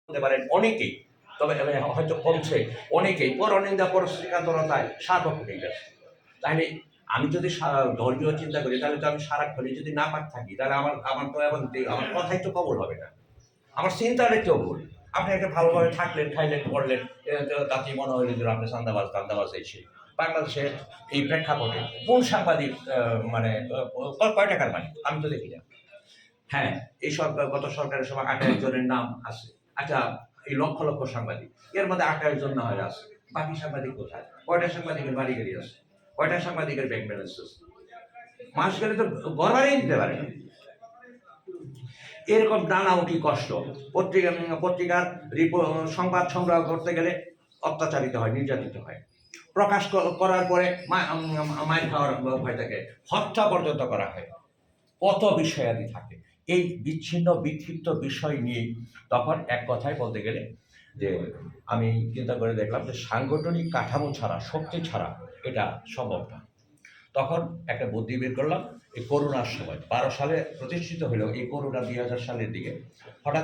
হতে পারেন অনেকেই, তবে হয়তো কমছে, অনেকেই পরনিন্দা পরশ্রীকাতরতায় স্বাদ হয়ে গেছে। তাহলে আমি যদি ধর্মীয় চিন্তা করি, তাহলে তো আমি সারাক্ষণই যদি না পাক থাকি, তাহলে আমার আমার তো এখন আমার কথাই তো কবল হবে না। আমার চিন্তাটাই তো ভুল। আপনি একটা ভালোভাবে থাকলেন, খাইলেন, পড়লেন, তাতেই মনে হইল যে আপনি চান্দাবাজ এই সেই। বাংলাদেশের এই প্রেক্ষাপটে কোন সাংবাদিক মানে কয় টাকার মালিক? আমি তো দেখি না। হ্যাঁ, এই সরকার, গত সরকারের সময় ২৮ জনের নাম আছে। আচ্ছা, এই লক্ষ লক্ষ সাংবাদিক, এর মধ্যে ২৮ জন না হয় আছে। বাকি সাংবাদিক কোথায়? কয়টা সাংবাদিকের বাড়ি গাড়ি আছে? কয়টা সাংবাদিকের ব্যাংক ব্যালেন্স আছে? মাস গেলে তো ঘর ভাড়াই দিতে পারে না। এরকম নানামুখী কষ্ট। পত্রিকার সংবাদ সংগ্রহ করতে গেলে অত্যাচারিত হয়, নির্যাতিত হয়। প্রকাশ করার পরে মাইর খাওয়ার ভয় থাকে, হত্যা পর্যন্ত করা হয়। কত বিষয়াদি থাকে। এই বিচ্ছিন্ন বিক্ষিপ্ত বিষয় নিয়ে তখন এক কথায় বলতে গেলে যে আমি চিন্তা করে দেখলাম যে সাংগঠনিক কাঠামো ছাড়া, শক্তি ছাড়া এটা সম্ভব না। তখন একটা বুদ্ধি বের করলাম, এই করোনার সময় ১২ সালে প্রতিষ্ঠিত হলো, এই করোনা ২০০০ সালের দিকে হঠাৎ